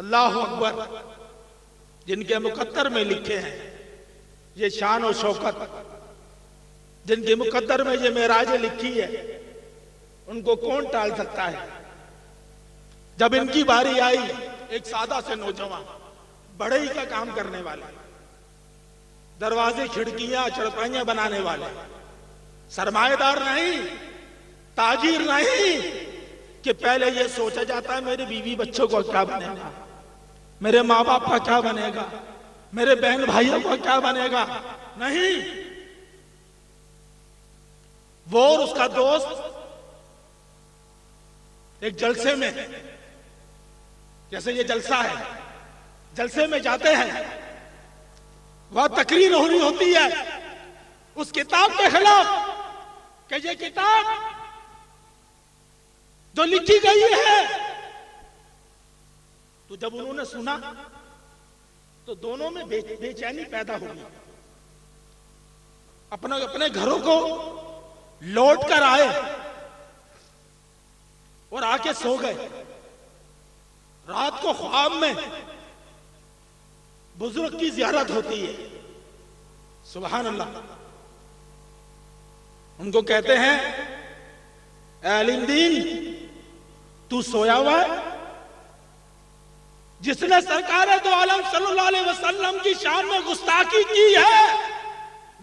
अल्लाह अकबर, जिनके मुकद्दर में लिखे हैं ये शान और शौकत, जिनके मुकद्दर में ये मेराज लिखी है, उनको कौन टाल सकता है। जब इनकी बारी आई, एक सादा से नौजवान, बढ़ई का काम करने वाले, दरवाजे खिड़कियां चरपाइयां बनाने वाले, सरमाएदार नहीं, ताजीर नहीं, कि पहले ये सोचा जाता है मेरे बीवी बच्चों को क्या बनेगा, मेरे माँ बाप का क्या बनेगा, मेरे बहन भाइयों का क्या बनेगा। नहीं, वो और उसका दोस्त एक जलसे में, जैसे ये जलसा है, जलसे में जाते हैं, वह तकरीर हो रही होती है उस किताब के खिलाफ कि ये किताब जो लिखी गई है। तो जब उन्होंने सुना तो दोनों में बेचैनी पैदा होगी। अपने घरों को लौट कर आए और आके सो गए। रात को ख्वाब में बुजुर्ग की जियारत होती है। सुभान अल्लाह। उनको कहते हैं, ऐ अलीमदीन, तू सोया हुआ है? जिसने सरकार दो आलम सल्लल्लाहु अलैहि वसल्लम की शान में गुस्ताखी की है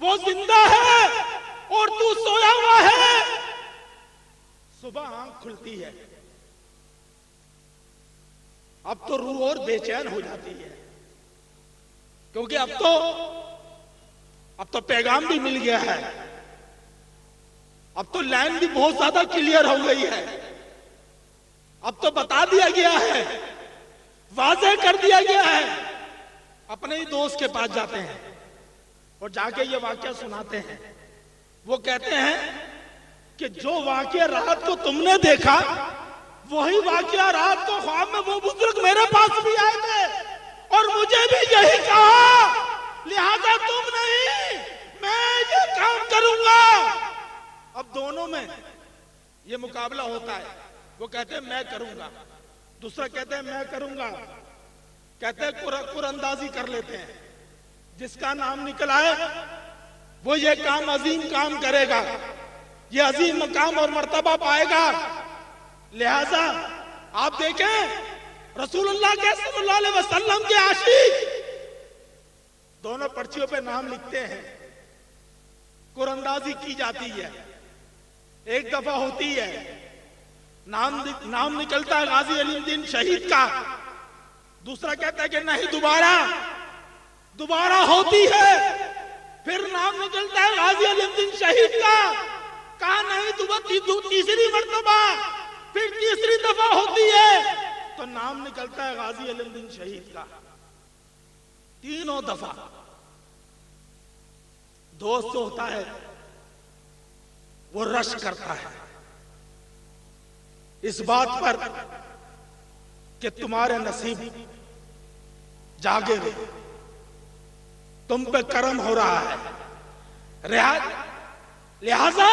वो जिंदा है और तू सोया हुआ है। सुबह आंख खुलती है, अब तो रूह और बेचैन हो जाती है, क्योंकि अब तो पैगाम भी मिल गया है, अब तो लाइन भी बहुत ज्यादा क्लियर हो गई है, अब तो बता दिया गया है, वाज़ेह कर दिया गया है। अपने ही दोस्त के पास जाते हैं और जाके ये वाकया सुनाते हैं। वो कहते हैं कि जो वाकया रात को तुमने देखा, वही वाकया रात को ख्वाब में वो बुजुर्ग मेरे पास भी आए थे और मुझे भी यही कहा, लिहाजा तुम नहीं, मैं ये काम करूंगा। अब दोनों में ये मुकाबला होता है। वो कहते हैं मैं करूंगा, दूसरा कहते हैं मैं करूंगा। कहते हैं कुरअंदाजी कर लेते हैं, जिसका नाम निकल आए वो ये काम, अजीम काम करेगा, ये अजीम मकाम और मर्तबा पाएगा। लिहाजा आप देखें, रसूलुल्लाह के सल्लल्लाहु अलैहि वसल्लम के आशिक दोनों पर्चियों पे नाम लिखते हैं। कुरअंदाजी की जाती है, एक दफा होती है, नाम निकलता है गाजी अलीमदीन शहीद का। दूसरा कहता है कि नहीं, दोबारा होती है, फिर नाम निकलता है गाजी अलीमदीन शहीद का। कहा नहीं, तीसरी मर्तबा, फिर तीसरी दफा होती है तो नाम निकलता है गाजी अलीमदीन शहीद का। तीनों दफा दोस्त होता है, वो रश करता है इस बात पर कि तुम्हारे नसीब जागे हुए, तुम पे करम हो रहा है। लिहाजा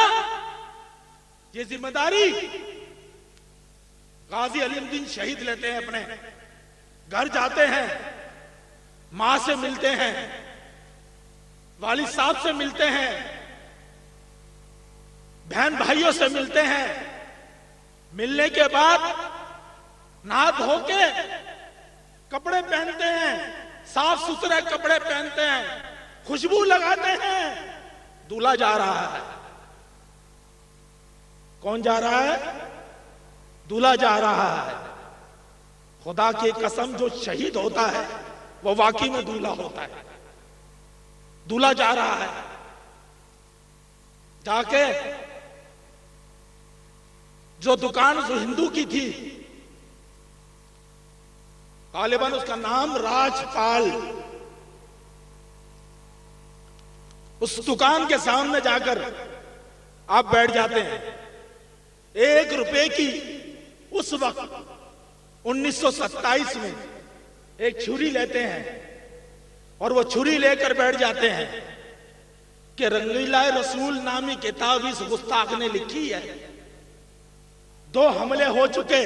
ये जिम्मेदारी गाजी अलीमदीन शहीद लेते हैं। अपने घर जाते हैं, मां से मिलते हैं, वालिद साहब से मिलते हैं, बहन भाइयों से मिलते हैं। मिलने के बाद नहा धो के कपड़े पहनते हैं, साफ सुथरे कपड़े पहनते हैं, खुशबू लगाते हैं। दूल्हा जा रहा है। कौन जा रहा है? दूल्हा जा रहा है। खुदा की कसम, जो शहीद होता है वो वाकई में दूल्हा होता है। दूल्हा जा रहा है, जाके जो दुकान जो हिंदू की थी, गालिबन उसका नाम राजपाल, उस दुकान के सामने जाकर आप बैठ जाते हैं। 1 रुपए की उस वक्त 1927 में एक छुरी लेते हैं और वो छुरी लेकर बैठ जाते हैं कि रंगीला रसूल नामी किताब इस गुस्ताख ने लिखी है। 2 हमले हो चुके,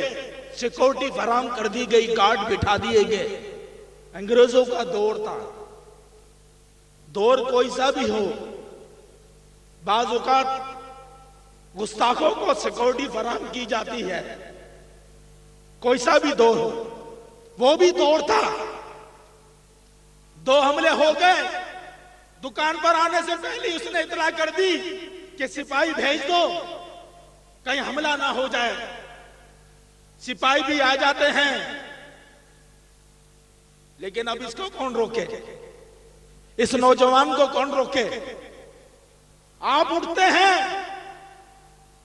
सिक्योरिटी फराम कर दी गई, गार्ड बिठा दिए गए। अंग्रेजों का दौर था। दौर कोई सा भी हो, बाज औकात गुस्ताखों को सिक्योरिटी फराम की जाती है, कोई सा भी दौर हो। वो भी दौर था। 2 हमले हो गए। दुकान पर आने से पहले उसने इतला कर दी कि सिपाही भेज दो, कहीं हमला ना हो जाए। सिपाही भी आ जाते हैं, लेकिन अब इसको कौन रोके? इस नौजवान को कौन रोके? आप उठते हैं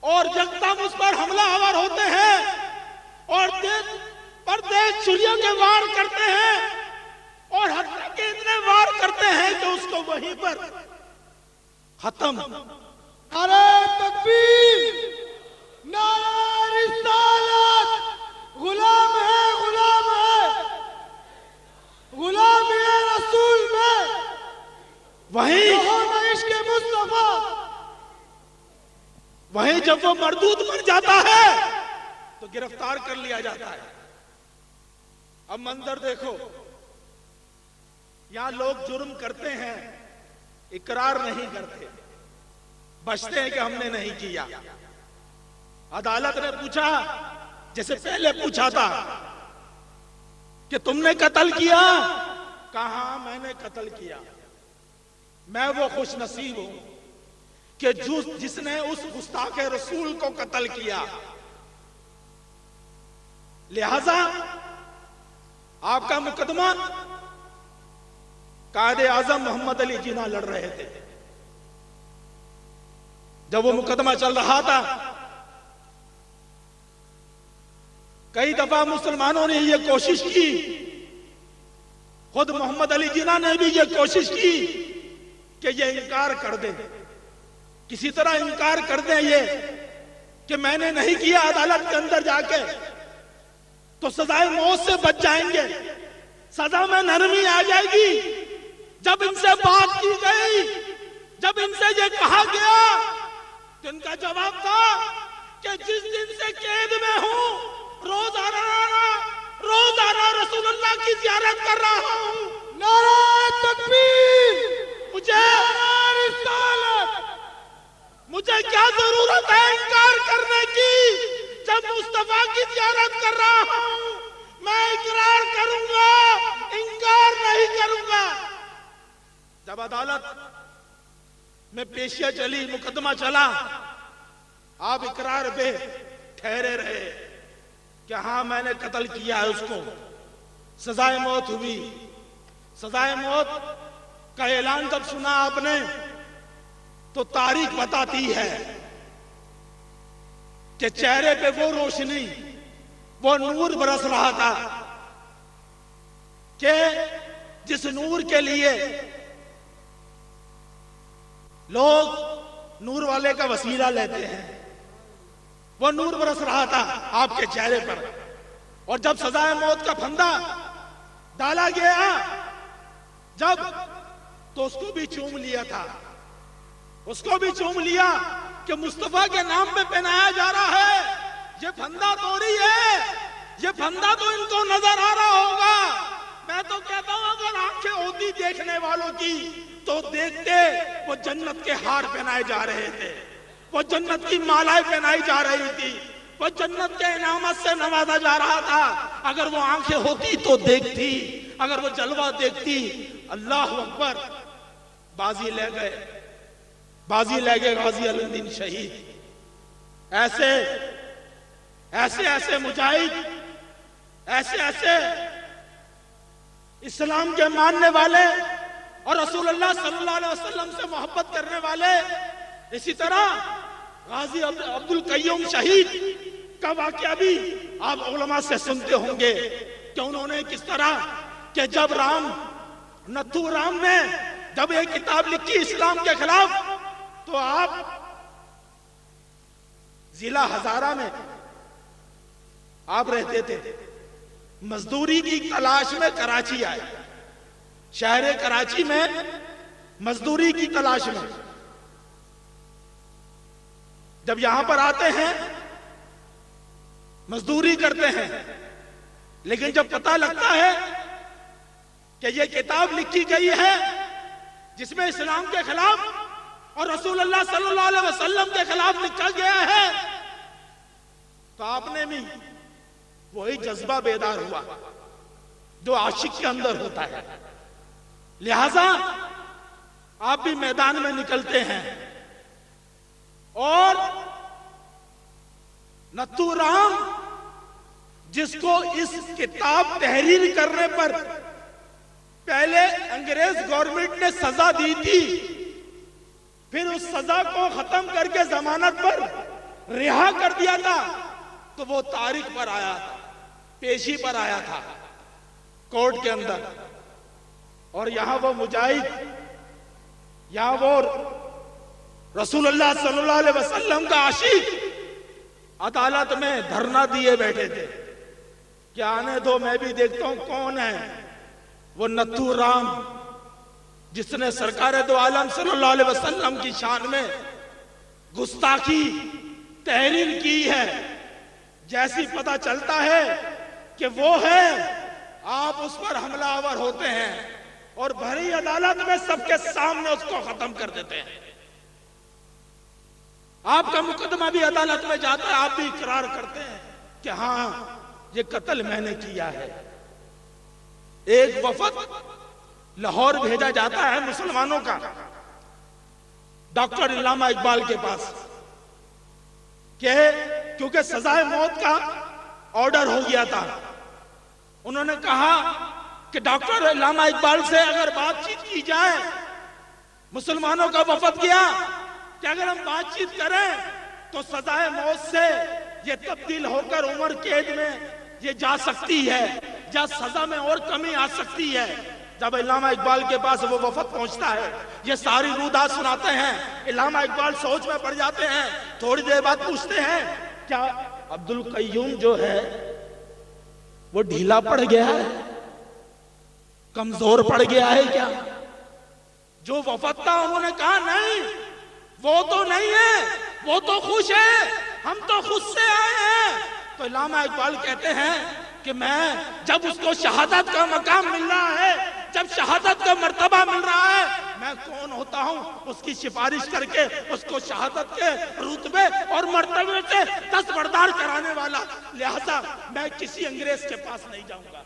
और यकदम उस पर हमला आवर होते हैं और देश छुरियों के वार करते हैं और हत्या के इतने वार करते हैं कि उसको वहीं पर खत्म। नारे तकबीर, नारे रिसालत, गुलाम है, गुलाम है, गुलाम है रसूल में, वहीं इश्क़ मुस्तफा। वहीं जब वो मरदूद बन जाता है तो गिरफ्तार कर लिया जाता है। अब मंजर देखो, यहां लोग जुर्म करते हैं, इकरार नहीं करते, बचते हैं कि हमने नहीं किया। अदालत ने पूछा, जैसे पहले पूछा था कि तुमने कत्ल किया, कहा मैंने कत्ल किया। मैं वो खुश नसीब हूं कि जिसने उस गुस्ताख रसूल को कत्ल किया। लिहाजा आपका मुकदमा कायदे आजम मोहम्मद अली जिन्ना लड़ रहे थे। जब वो मुकदमा चल रहा था, कई दफा मुसलमानों ने ये कोशिश की, खुद मोहम्मद अली जिन्ना ने भी ये कोशिश की कि ये इनकार कर दे, किसी तरह इनकार कर दे ये कि मैंने नहीं किया। अदालत के अंदर जाके तो सजाए मौत से बच जाएंगे, सजा में नरमी आ जाएगी। जब इनसे बात की गई, जब इनसे ये कहा गया, तो इनका जवाब था कि जिस दिन से कैद में हूं, रोजाना रसूलुल्लाह की ज़ियारत कर रहा हूं। नारे तकबीर, मुझे क्या जरूरत है इनकार करने की? जब मुस्तफा की ज़ियारत कर रहा हूं, मैं इकरार करूंगा, इनकार नहीं करूंगा। जब अदालत में पेशियां चली, मुकदमा चला, आप इकरार पे ठहरे रहे कि हां मैंने कत्ल किया है उसको। सजाए मौत हुई। सजाए मौत का ऐलान जब सुना आपने, तो तारीख बताती है कि चेहरे पे वो रोशनी, वो नूर बरस रहा था कि जिस नूर के लिए लोग नूर वाले का वसीला लेते हैं, वो नूर बरस रहा था आपके चेहरे पर। और जब सजाए मौत का फंदा डाला गया, जब तो उसको भी चूम लिया था, उसको भी चूम लिया कि मुस्तफा के नाम पे पहनाया जा रहा है। ये फंदा तोड़ी है, ये फंदा तो इनको नजर आ रहा होगा। मैं तो कहता हूं अगर आंखें होती देखने वालों की तो देखते वो जन्नत के हार पहनाए जा रहे थे, वो जन्नत की मालाएं पहनाई जा रही थी, वो जन्नत के इनामत से नवाजा जा रहा था। अगर वो आंखें होती तो देखती, अगर वो जलवा देखती। अल्लाह अकबर। बाजी ले गए, बाजी ले गए गाजी अलुद्दीन शहीद। ऐसे ऐसे ऐसे मुजाहिद, ऐसे ऐसे इस्लाम के मानने वाले और रसूलुल्लाह सल्लल्लाहु अलैहि वसल्लम से मोहब्बत करने वाले। इसी तरह गाजी अब्दुल कय्यूम शहीद का वाकया भी आप उलमा से सुनते होंगे कि उन्होंने किस तरह कि जब नथू राम ने जब एक किताब लिखी इस्लाम के खिलाफ, तो आप जिला हजारा में आप रहते थे। मजदूरी की तलाश में कराची आए, शहर कराची में मजदूरी की तलाश में जब यहां पर आते हैं मजदूरी करते हैं, लेकिन जब पता लगता है कि ये किताब लिखी गई है जिसमें इस्लाम के खिलाफ और रसूलुल्लाह सल्लल्लाहु अलैहि वसल्लम के खिलाफ लिखा गया है, तो आपने भी वही जज्बा बेदार हुआ जो आशिक के अंदर होता है। लिहाजा आप भी मैदान में निकलते हैं और नथुराम, जिसको इस किताब तहरीर करने पर पहले अंग्रेज गवर्नमेंट ने सजा दी थी, फिर उस सजा को खत्म करके जमानत पर रिहा कर दिया था, तो वो तारीख पर आया था, पेशी पर आया था कोर्ट के अंदर, और यहां वो मुजाहिद, यहां वो रसूलुल्लाह सल्लल्लाहु अलैहि वसल्लम का आशिक अदालत में धरना दिए बैठे थे कि आने दो, मैं भी देखता हूं कौन है वो नथुराम जिसने सरकार दो आलम सल्लल्लाहु अलैहि वसल्लम की शान में गुस्ताखी तहरीर की है। जैसी पता चलता है कि वो है, आप उस पर हमलावर होते हैं और भरी अदालत में सबके सामने उसको खत्म कर देते हैं। आपका मुकदमा भी अदालत में जाता है, आप भी इकरार करते हैं कि हां ये कत्ल मैंने किया है। एक वफद लाहौर भेजा जाता है मुसलमानों का डॉक्टर अल्लामा इकबाल के पास, क्योंकि सजाए मौत का ऑर्डर हो गया था। उन्होंने कहा कि डॉक्टर अल्लामा इकबाल से अगर बातचीत की जाए, मुसलमानों का वफद किया कि अगर हम बातचीत करें तो सजाए मौत से ये तब्दील होकर उम्र कैद में ये जा सकती है, या सजा में और कमी आ सकती है। जब अल्लामा इकबाल के पास वो वफद पहुंचता है, ये सारी रूदात सुनाते हैं, अल्लामा इकबाल सोच में पड़ जाते हैं। थोड़ी देर बाद पूछते हैं, क्या अब्दुल कय्यूम जो है वो ढीला पड़ गया है, कमजोर पड़ गया है क्या? जो वफद था उन्होंने कहा नहीं, वो तो नहीं है, वो तो खुश है, हम तो खुद से आए हैं। तो अल्लामा इकबाल कहते हैं कि मैं, जब उसको शहादत का मकाम मिल रहा है, जब शहादत का मर्तबा मिल रहा है, मैं कौन होता हूं उसकी सिफारिश करके उसको शहादत के रुतबे और मर्तबे से दस्तबरदार कराने वाला। लिहाजा मैं किसी अंग्रेज के पास नहीं जाऊंगा।